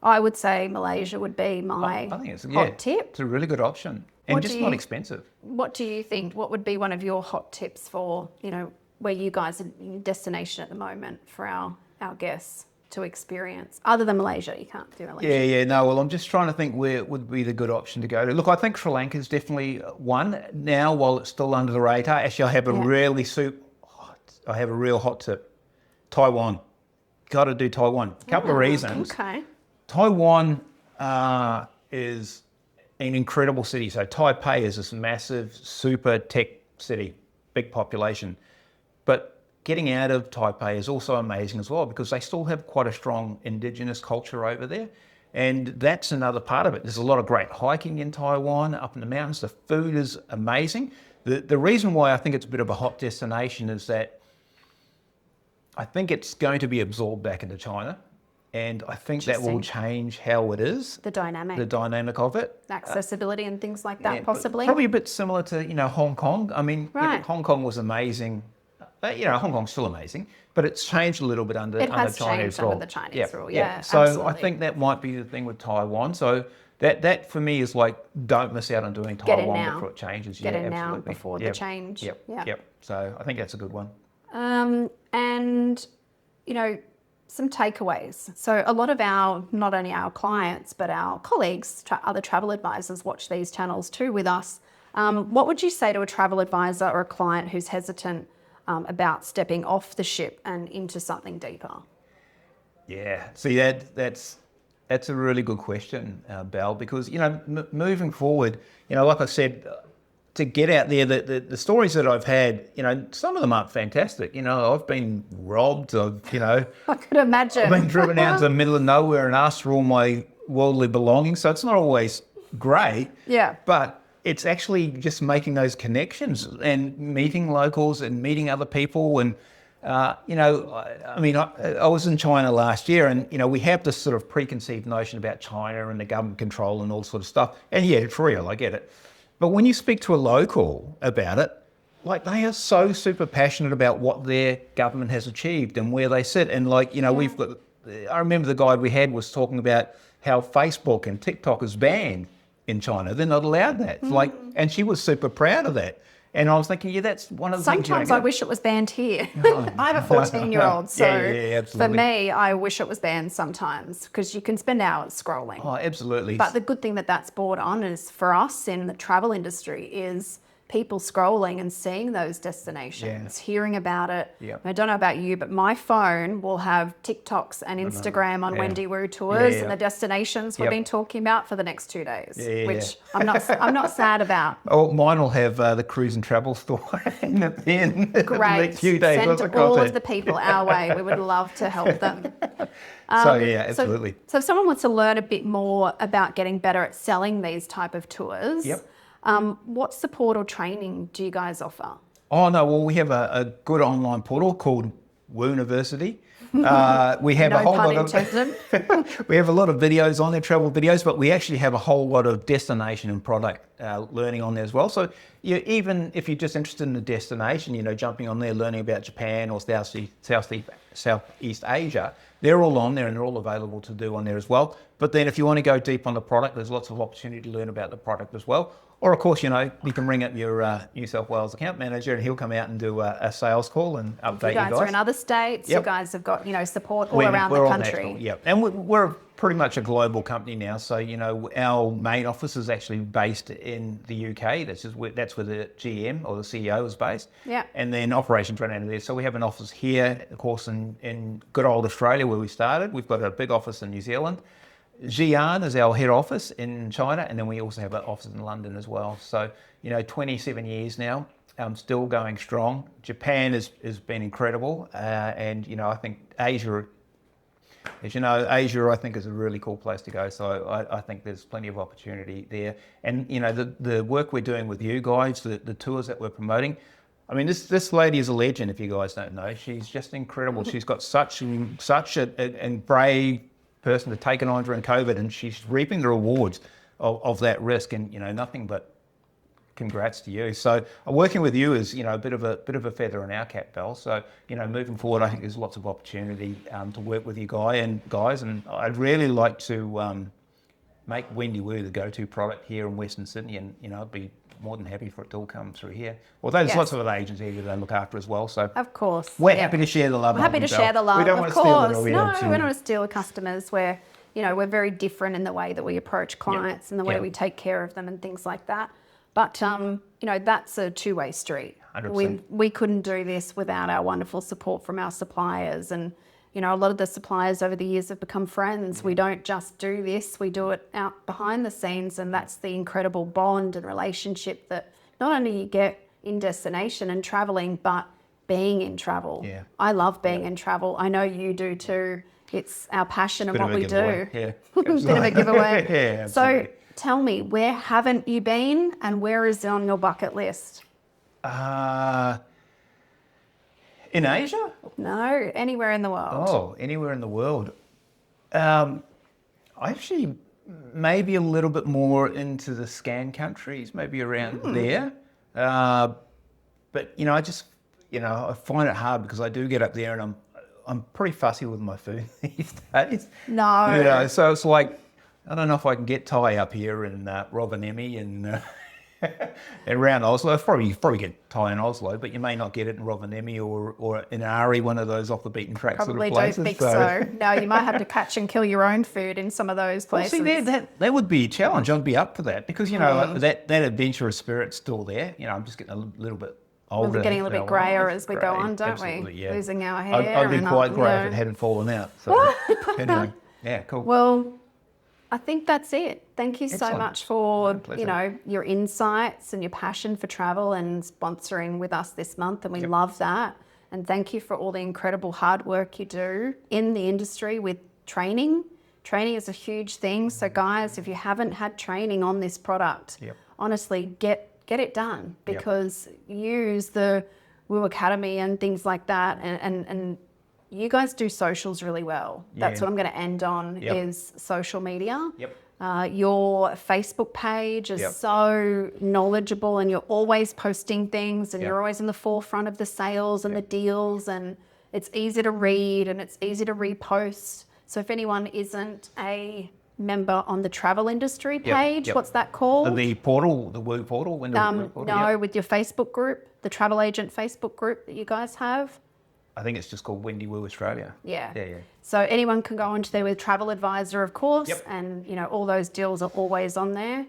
I would say Malaysia would be my hot tip. It's a really good option, and just not expensive. What do you think? What would be one of your hot tips for, where you guys are in destination at the moment for our guests to experience? Other than Malaysia, you can't do Malaysia. Yeah, no, well, I'm just trying to think where would be the good option to go to. Look, I think Sri Lanka is definitely one. Now, while it's still under the radar, actually, I have a I have a real hot tip. Taiwan. Got to do Taiwan. A couple of reasons. Okay. Taiwan is an incredible city. So Taipei is this massive, super tech city, big population. But getting out of Taipei is also amazing as well because they still have quite a strong indigenous culture over there. And that's another part of it. There's a lot of great hiking in Taiwan, up in the mountains. The food is amazing. The reason why I think it's a bit of a hot destination is that I think it's going to be absorbed back into China. And I think that will change how it is. The dynamic of it. Accessibility and things like that, possibly. Probably a bit similar to, Hong Kong. I mean, Hong Kong was amazing. Hong Kong's still amazing, but it's changed a little bit under Chinese rule. It has changed under the Chinese rule, yeah. So absolutely. I think that might be the thing with Taiwan. So that for me is like, don't miss out on doing Taiwan before it changes. Get in now before the change. Yep. So I think that's a good one. And, some takeaways. So a lot of not only our clients, but our colleagues, other travel advisors watch these channels too with us. What would you say to a travel advisor or a client who's hesitant about stepping off the ship and into something deeper? Yeah, see that's a really good question, Belle, because moving forward, like I said, to get out there, the stories that I've had, some of them aren't fantastic. I've been robbed. I could imagine. I've been driven out to the middle of nowhere and asked for all my worldly belongings. So it's not always great. Yeah. But it's actually just making those connections and meeting locals and meeting other people. And, I was in China last year and, we have this sort of preconceived notion about China and the government control and all sort of stuff. And yeah, it's real, I get it. But when you speak to a local about it, like they are so super passionate about what their government has achieved and where they sit. And we've got, I remember the guide we had was talking about how Facebook and TikTok is banned in China. They're not allowed that. And she was super proud of that. And I was thinking, that's one of the things. Sometimes I wish it was banned here. I have a 14-year-old, so for me, I wish it was banned sometimes because you can spend hours scrolling. Oh, absolutely. But the good thing that's brought on is for us in the travel industry is people scrolling and seeing those destinations, hearing about it. Yep. I don't know about you, but my phone will have TikToks and Instagram on Wendy Woo tours and the destinations we've been talking about for the next 2 days, which I'm not sad about. Oh, mine will have the cruise and travel store in the Great. The next few days. Send all of the people our way. We would love to help them. Absolutely. So if someone wants to learn a bit more about getting better at selling these type of tours, what support or training do you guys offer? Oh, no, well, we have a good online portal called Woo University. We have we have a lot of videos on there, travel videos, but we actually have a whole lot of destination and product learning on there as well. So even if you're just interested in the destination, jumping on there, learning about Japan or Southeast Asia, they're all on there and they're all available to do on there as well. But then if you want to go deep on the product, there's lots of opportunity to learn about the product as well. Or of course, you can ring up your New South Wales account manager and he'll come out and do a sales call and update you guys. You guys are in other states. You guys have got, support all around the country. National, and we're pretty much a global company now. So, our main office is actually based in the UK. That's where the GM or the CEO is based. Yeah. And then operations run out of there. So we have an office here, of course, in good old Australia where we started. We've got a big office in New Zealand. Xi'an is our head office in China, and then we also have an office in London as well. So, 27 years now, still going strong. Japan has been incredible, and I think Asia, as you know, I think is a really cool place to go. So I think there's plenty of opportunity there. And the work we're doing with you guys, the tours that we're promoting. I mean, this lady is a legend. If you guys don't know, she's just incredible. She's got such a brave person to take it on during COVID, and she's reaping the rewards of that risk. And nothing but congrats to you. So working with you is a bit of a feather in our cap, Belle. So moving forward, I think there's lots of opportunity to work with you guys, and I'd really like to make Wendy Woo the go-to product here in Western Sydney, and it'd be more than happy for it to all come through here. Although there's Yes. lots of other agents here that they look after as well. So Of course. we're yeah. happy to share the love. We're happy to share the love. We don't of want to steal course. it. Or we No, don't we don't want to steal customers. We're very different in the way that we approach clients and the way Yep. we take care of them and things like that. But that's a two-way street. 100%. We couldn't do this without our wonderful support from our suppliers, and a lot of the suppliers over the years have become friends. We don't just do this; we do it out behind the scenes, and that's the incredible bond and relationship that not only you get in destination and traveling, but being in travel. Yeah. I love being in travel. I know you do too. It's our passion and Bit of what a we giveaway. do. Yeah, Bit of a giveaway. Yeah, So absolutely. tell me, where haven't you been and where is it on your bucket list? In Asia? No, anywhere in the world. Oh, anywhere in the world. I actually maybe a little bit more into the scan countries, maybe around there. But I find it hard because I do get up there and I'm pretty fussy with my food these days. No. So it's like I don't know if I can get Thai up here in Rovaniemi and around Oslo. I'll probably get Thai in Oslo, but you may not get it in Rovaniemi or in Ari, one of those off the beaten track Probably sort of places. don't think so. No, you might have to catch and kill your own food in some of those Well, places. see, that would be a challenge. I'd be up for that because that adventurous spirit's still there. I'm just getting a little bit older. We're getting a little bit greyer as we go on, don't Absolutely, we? yeah. Losing our hair. I'd be and quite grey if it hadn't fallen out. So anyway, yeah, cool. Well, I think that's it. Thank you so Excellent. much for, My pleasure. your insights and your passion for travel and sponsoring with us this month. And we love that. And thank you for all the incredible hard work you do in the industry with training. Training is a huge thing. So guys, if you haven't had training on this product, honestly, get it done because use the Woo Academy and things like that. And you guys do socials really well. That's what I'm going to end on is social media. Yep. Your Facebook page is so knowledgeable and you're always posting things and you're always in the forefront of the sales and the deals, and it's easy to read and it's easy to repost. So if anyone isn't a member on the travel industry page, what's that called? The portal, the Woo portal? When the Woo portal? No, with your Facebook group, the travel agent Facebook group that you guys have. I think it's just called Wendy Woo Australia. Yeah. Yeah. So anyone can go onto there with Travel Advisor, of course, Yep. and all those deals are always on there.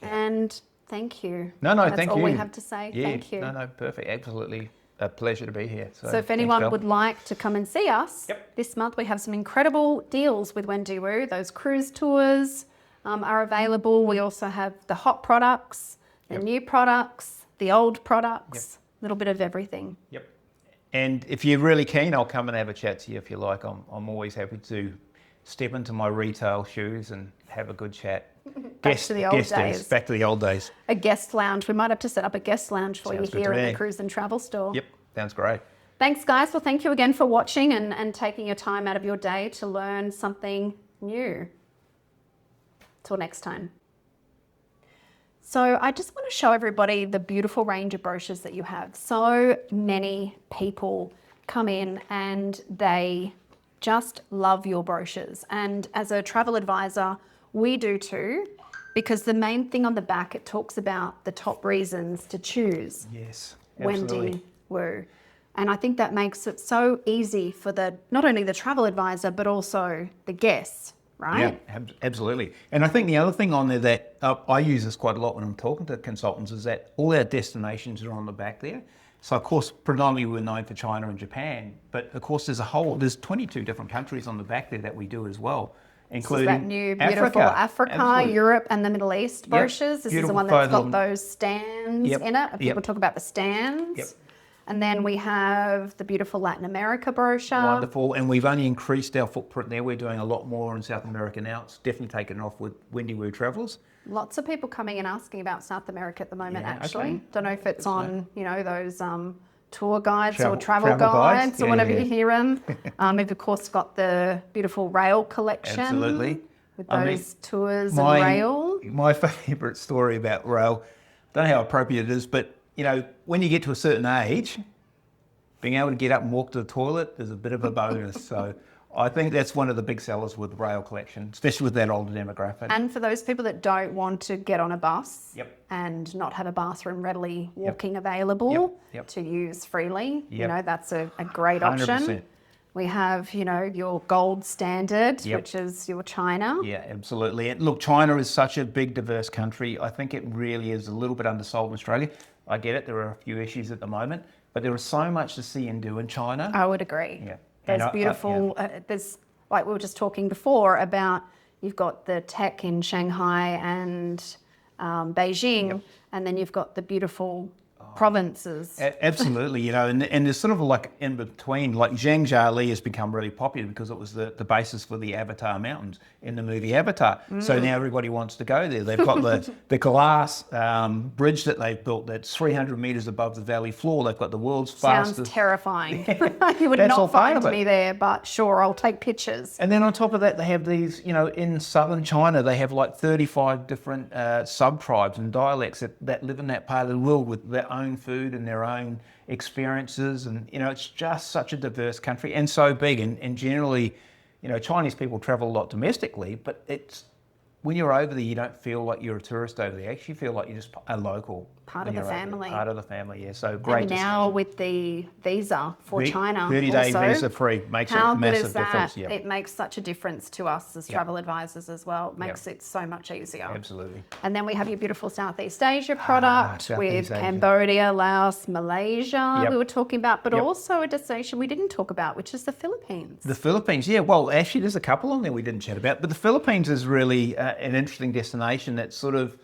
And thank you. No, That's thank all you. we have to say. Yeah. Thank you. No, perfect. Absolutely a pleasure to be here. So if thanks, anyone Val. would like to come and see us, this month we have some incredible deals with Wendy Woo. Those cruise tours are available. We also have the hot products, the new products, the old products, a little bit of everything. Yep. And if you're really keen, I'll come and have a chat to you if you like. I'm always happy to step into my retail shoes and have a good chat. Back to the old days. Back to the old days. A guest lounge. We might have to set up a guest lounge for Sounds you good here to at me. the Cruise and Travel Store. Yep, sounds great. Thanks, guys. Well, thank you again for watching and taking your time out of your day to learn something new. Till next time. So I just want to show everybody the beautiful range of brochures that you have. So many people come in and they just love your brochures. And as a travel advisor, we do too, because the main thing on the back, it talks about the top reasons to choose Yes, absolutely. Wendy Woo. And I think that makes it so easy for not only the travel advisor, but also the guests, right? Yeah, absolutely. And I think the other thing on there that I use this quite a lot when I'm talking to consultants is that all our destinations are on the back there. So of course, predominantly we're known for China and Japan, but of course there's 22 different countries on the back there that we do as well, including This is that new beautiful Africa, Absolutely. Europe and the Middle East brochures. This is the Beautiful one that's photo. got those stands in it. And people talk about the stands. Yep. And then we have the beautiful Latin America brochure. Wonderful, and we've only increased our footprint there. We're doing a lot more in South America now. It's definitely taken off with Wendy Woo Travels. Lots of people coming and asking about South America at the moment, Yeah, actually. okay. Don't know if it's on, those tour guides or Travel travel guides. guides or Yeah, whatever yeah. you hear them. We've, of course, got the beautiful rail collection. Absolutely. With I mean, those tours and rail. My favourite story about rail, don't know how appropriate it is, but when you get to a certain age, being able to get up and walk to the toilet is a bit of a bonus. So I think that's one of the big sellers with the rail collection, especially with that older demographic. And for those people that don't want to get on a bus Yep. and not have a bathroom readily walking available to use freely, you know, that's a great option. 100%. We have, you know, your gold standard, which is your China. Yeah, absolutely. And look, China is such a big, diverse country. I think it really is a little bit undersold in Australia. I get it. There are a few issues at the moment, but there is so much to see and do in China. I would agree. Yeah. There's And beautiful, there's, like we were just talking before about, you've got the tech in Shanghai and Beijing, and then you've got the beautiful provinces. Absolutely, you know, and there's sort of like in between, like Zhangjiali has become really popular because it was the basis for the Avatar Mountains in the movie Avatar. So now everybody wants to go there. They've got the glass bridge that they've built that's 300 meters above the valley floor. They've got the world's fastest. Sounds terrifying. You would That's all not part find of it. me there, but sure, I'll take pictures. And then on top of that, they have these, you know, in southern China, they have like 35 different sub-tribes and dialects that live in that part of the world with their own food and their own experiences. And, you know, it's just such a diverse country and so big. And generally, you know, Chinese people travel a lot domestically, but it's, when you're over there, you don't feel like you're a tourist over there. You actually feel like you're just a local. Part of the family. Part of the family, yeah. So great. And now with the visa for China 30-day also, visa free makes how a good massive is that? difference. Yeah, It makes such a difference to us as travel advisors as well. It makes it so much easier. absolutely. And then we have your beautiful Southeast Asia product Southeast with Asia. Cambodia, Laos, Malaysia Yep. we were talking about, but Yep. also a destination we didn't talk about, which is the Philippines. The Philippines, yeah. Well, actually, there's a couple on there we didn't chat about, but the Philippines is really an interesting destination that's sort of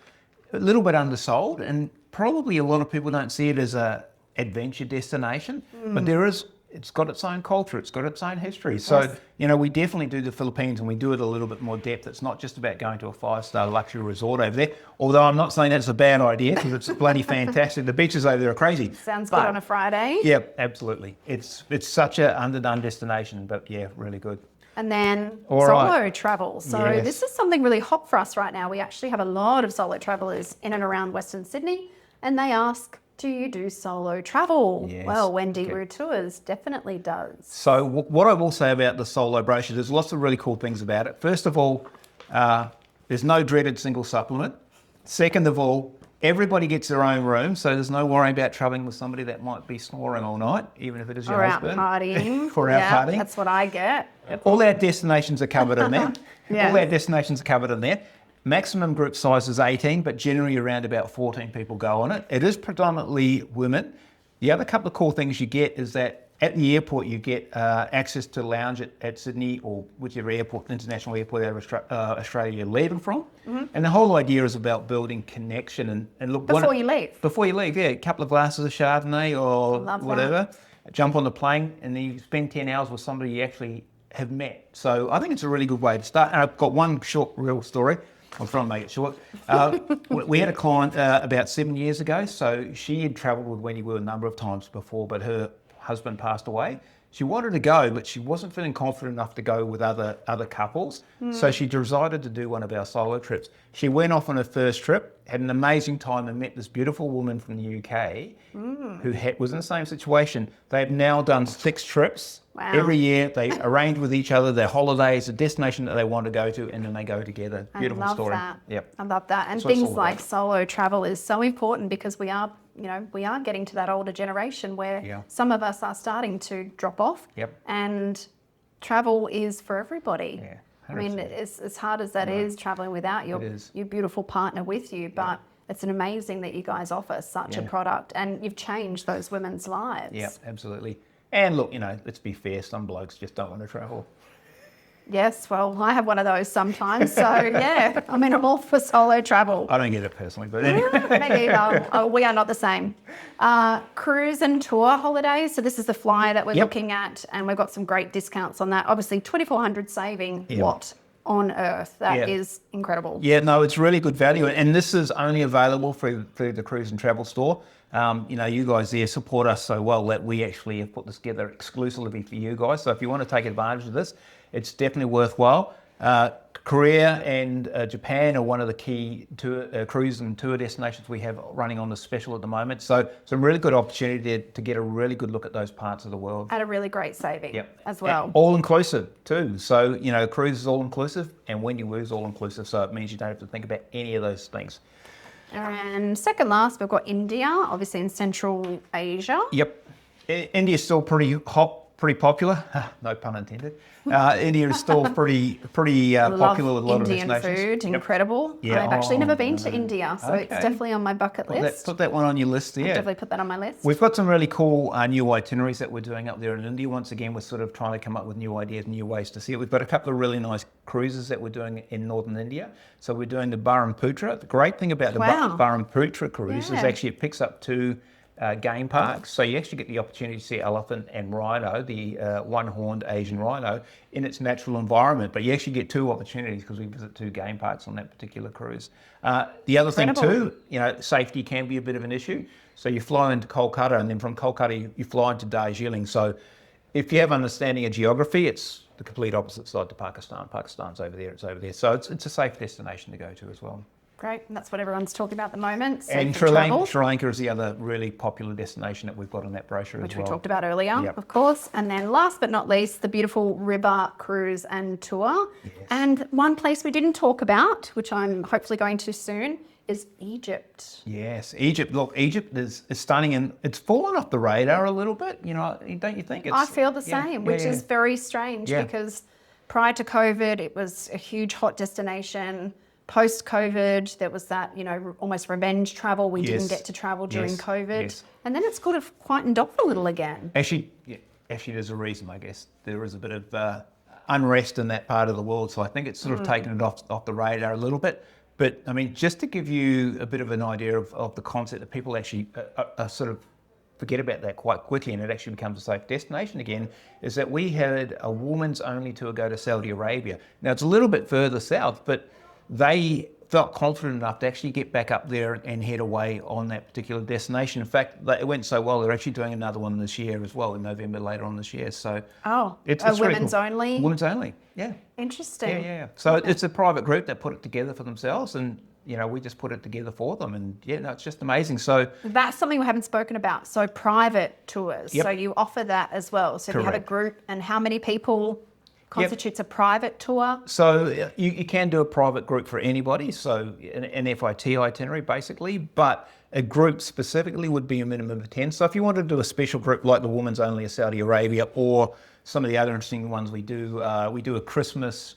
a little bit undersold, and probably a lot of people don't see it as a adventure destination. But it's got its own culture, it's got its own history. So, you know, we definitely do the Philippines, and we do it a little bit more depth. It's not just about going to a 5-star luxury resort over there. Although I'm not saying that's a bad idea, because it's bloody fantastic. The beaches over there are crazy. Sounds good on a Friday. Yeah, absolutely. It's such a underdone destination, but yeah, really good. And then All solo right. travel. So Yes. this is something really hot for us right now. We actually have a lot of solo travelers in and around Western Sydney, and they ask, do you do solo travel? Yes. Well, Wendy Okay. Roo Tours definitely does. So what I will say about the solo brochure, there's lots of really cool things about it. First of all, there's no dreaded single supplement. Second of all, everybody gets their own room, so there's no worry about travelling with somebody that might be snoring all night, even if it is your Or out husband. partying. Or out Yeah, partying. that's what I get. All our destinations are covered in there. Yes. All our destinations are covered in there. Maximum group size is 18, but generally around about 14 people go on it. It is predominantly women. The other couple of cool things you get is that at the airport you get access to lounge at Sydney or whichever airport, international airport out of Australia you're leaving from. And the whole idea is about building connection and look. Before you leave. Before you leave, yeah, a couple of glasses of Chardonnay or Love that. whatever. Jump on the plane and then you spend 10 hours with somebody you actually have met. So I think it's a really good way to start. And I've got one short real story. I'm trying to make it short. We had a client about 7 years ago. So she had travelled with Wendy a number of times before, but her husband passed away. She wanted to go, but she wasn't feeling confident enough to go with other couples. So she decided to do one of our solo trips. She went off on her first trip, had an amazing time and met this beautiful woman from the UK who was in the same situation. They've now done 6 trips. Wow. Every year they arrange with each other their holidays, a destination that they want to go to, and then they go together. Beautiful I love story. that. Yep. I love that. And That's what it's things all like about. solo travel is so important because we are getting to that older generation where some of us are starting to drop off. Yep. And travel is for everybody. Yeah, I mean, 100%. it's as hard as that is traveling without your is. beautiful partner with you, but it's an amazing that you guys offer such a product and you've changed those women's lives. Yeah, absolutely. And look, let's be fair, some blokes just don't want to travel. Yes, well, I have one of those sometimes. So, yeah, I mean, I'm all for solo travel. I don't get it personally, but anyway. Me either. Oh, we are not the same. Cruise and tour holidays. So this is the flyer that we're looking at, and we've got some great discounts on that. Obviously, 2,400 saving. What on earth? That is incredible. Yeah, no, it's really good value. And this is only available through the Cruise and Travel store. You guys there support us so well that we actually have put this together exclusively for you guys. So if you want to take advantage of this, it's definitely worthwhile. Korea and Japan are one of the key cruise and tour destinations we have running on the special at the moment. So some really good opportunity to get a really good look at those parts of the world. At a really great saving Yep. as well. And all inclusive too. So, cruise is all inclusive and Wendy Woo is all inclusive. So it means you don't have to think about any of those things. And second last, we've got India, obviously in Central Asia. Yep. India's still pretty hot. Pretty popular, no pun intended. India is still pretty popular with a lot Indian of destinations. food, Yep. incredible. Yeah. I've actually never been to India, so it's Okay. definitely on my bucket list. Put that one on your list. Yeah. Definitely put that on my list. We've got some really cool new itineraries that we're doing up there in India. Once again, we're sort of trying to come up with new ideas, new ways to see it. We've got a couple of really nice cruises that we're doing in northern India. So we're doing the Barramputra. The great thing about the Wow. Barramputra cruise is Yeah. actually it picks up two game parks. So you actually get the opportunity to see elephant and rhino, the one-horned Asian rhino, in its natural environment. But you actually get two opportunities because we visit two game parks on that particular cruise. The other thing Incredible. too, safety can be a bit of an issue. So you fly into Kolkata and then from Kolkata you fly into Darjeeling. So if you have understanding of geography, it's the complete opposite side to Pakistan. Pakistan's over there, it's over there. So it's a safe destination to go to as well. Great, and that's what everyone's talking about at the moment. And safe travel, Sri Lanka is the other really popular destination that we've got on that brochure which as we well. talked about earlier, Yep. of course. And then last but not least, the beautiful river cruise and tour. Yes. And one place we didn't talk about, which I'm hopefully going to soon, is Egypt. Yes, Egypt. Look, Egypt is stunning and it's fallen off the radar a little bit, don't you think? I feel the same, which is very strange Yeah. because prior to COVID, it was a huge hot destination. Post-COVID, there was that, almost revenge travel. We didn't Yes. get to travel during Yes. COVID. Yes. And then it's kind of quietened off a little again. Actually, there's a reason, I guess. There is a bit of unrest in that part of the world, so I think it's sort of taken it off the radar a little bit. But, I mean, just to give you a bit of an idea of the concept that people actually sort of forget about that quite quickly and it actually becomes a safe destination again, is that we had a woman's only tour go to Saudi Arabia. Now, it's a little bit further south, but they felt confident enough to actually get back up there and head away on that particular destination. In fact, it went so well, they're actually doing another one this year as well, in November later on this year. So it's really women's cool. only? Women's only, yeah. Interesting. Yeah. So it's a private group that put it together for themselves and, we just put it together for them. And it's just amazing. So That's something we haven't spoken about. So private tours. Yep. So you offer that as well. So if you have a Correct. group and how many people constitutes a private tour? So you can do a private group for anybody, so an FIT itinerary basically, but a group specifically would be a minimum of 10. So if you wanted to do a special group like the Women's Only of Saudi Arabia or some of the other interesting ones we do a Christmas,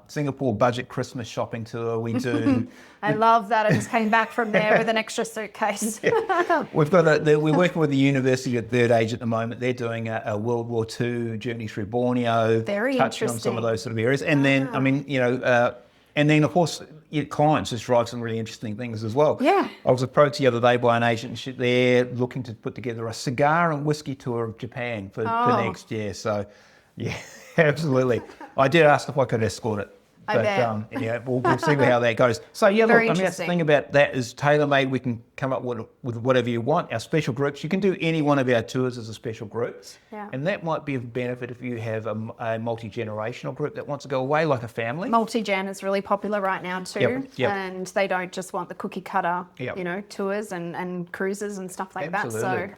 Singapore budget Christmas shopping tour. We do. I love that. I just came back from there with an extra suitcase. We've got we're working with the University of Third Age at the moment. They're doing a World War II journey through Borneo, Very touching on some interesting. of those sort of areas. And then, and then of course, your clients just drive some really interesting things as well. Yeah. I was approached the other day by an agent. They're looking to put together a cigar and whiskey tour of Japan for next year. So, yeah, absolutely. I did ask if I could escort it. I bet. We'll see how that goes. So yeah, Very look, that's the thing about that is tailor-made. We can come up with whatever you want. Our special groups, you can do any one of our tours as a special group. Yeah. And that might be of benefit if you have a multi-generational group that wants to go away like a family. Multi-gen is really popular right now too. Yep. And they don't just want the cookie cutter, Yep. tours and cruises and stuff like that. So Absolutely.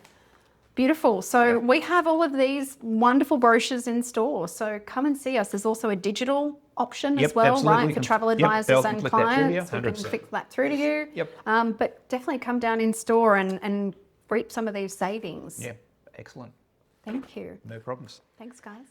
beautiful. So we have all of these wonderful brochures in store. So come and see us. There's also a digital option Yep, as well, absolutely. right? For travel Yep, advisors they'll and flick that through to you, clients. We can 100%. fix that through to you. Yep. But definitely come down in store and reap some of these savings. Yeah, excellent. Thank you. No problems. Thanks, guys.